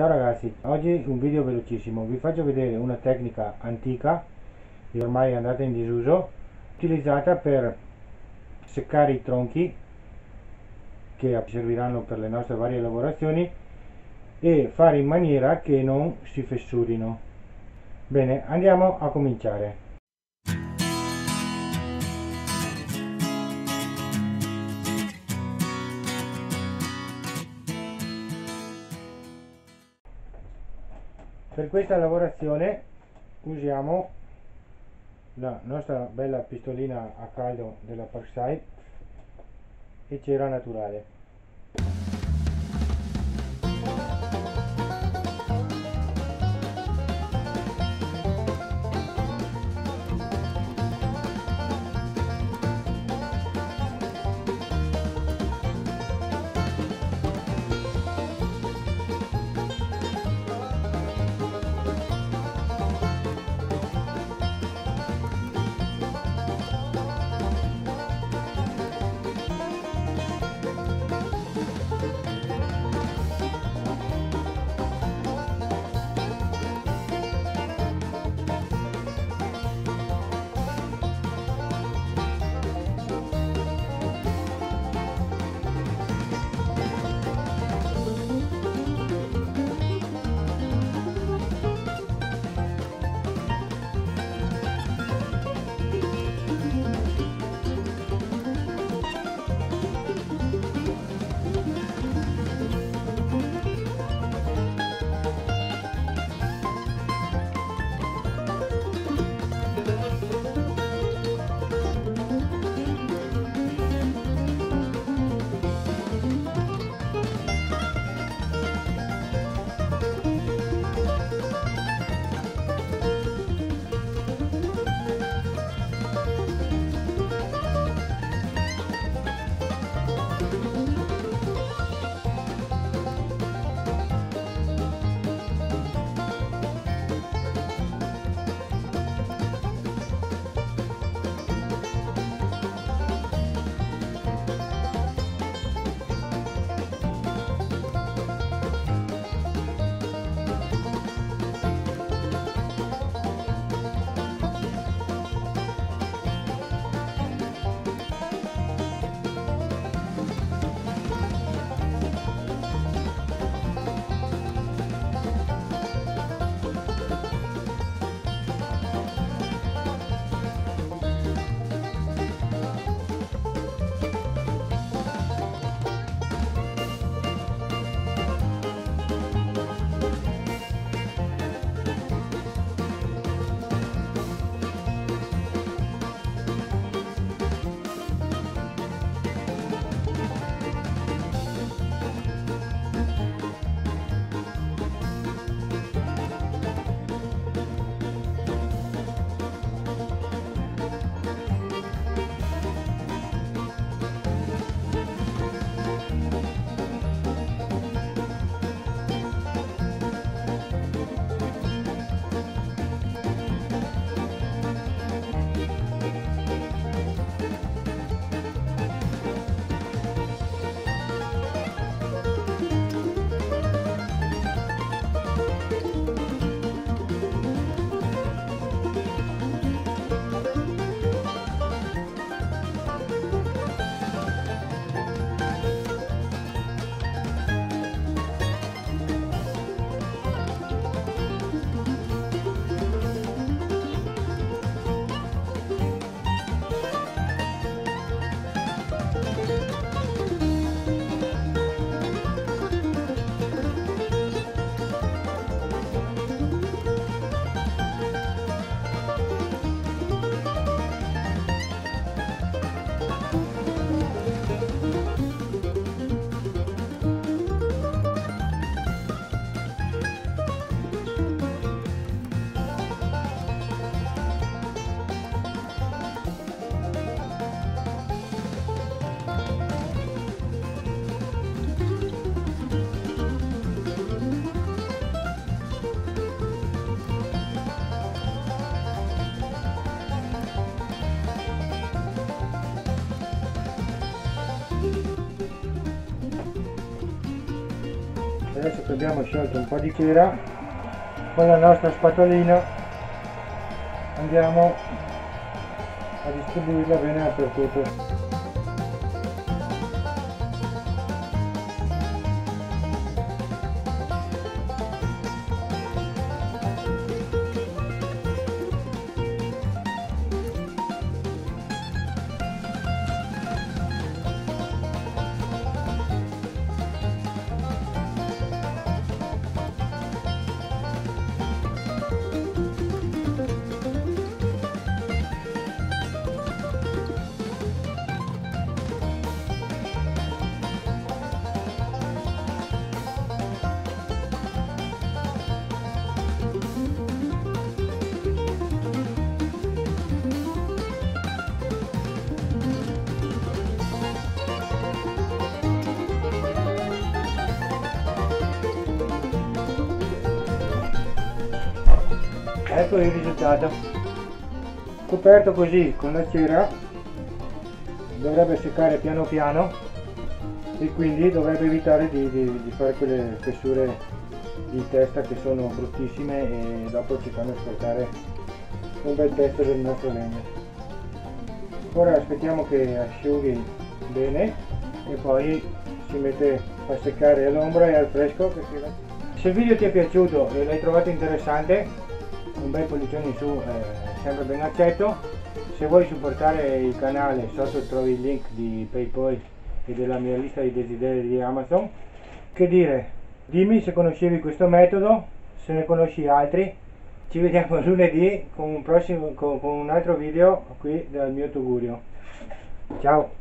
Ciao ragazzi, oggi un video velocissimo, vi faccio vedere una tecnica antica che ormai è andata in disuso, utilizzata per seccare i tronchi che serviranno per le nostre varie lavorazioni e fare in maniera che non si fessurino. Bene, andiamo a cominciare. Per questa lavorazione usiamo la nostra bella pistolina a caldo della Parkside e cera naturale. Adesso che abbiamo sciolto un po' di cera, con la nostra spatolina andiamo a distribuirla bene dappertutto. Ecco il risultato, coperto così con la cera dovrebbe seccare piano piano e quindi dovrebbe evitare di fare quelle fessure di testa che sono bruttissime e dopo ci fanno scortare un bel pezzo del nostro legno. Ora aspettiamo che asciughi bene e poi si mette a seccare all'ombra e al fresco. Se il video ti è piaciuto e l'hai trovato interessante, un bel pollicione in su è sempre ben accetto. Se vuoi supportare il canale, sotto trovi il link di PayPal e della mia lista di desideri di Amazon. Che dire, dimmi se conoscevi questo metodo, se ne conosci altri. Ci vediamo lunedì con un altro video qui dal mio Tugurio. Ciao!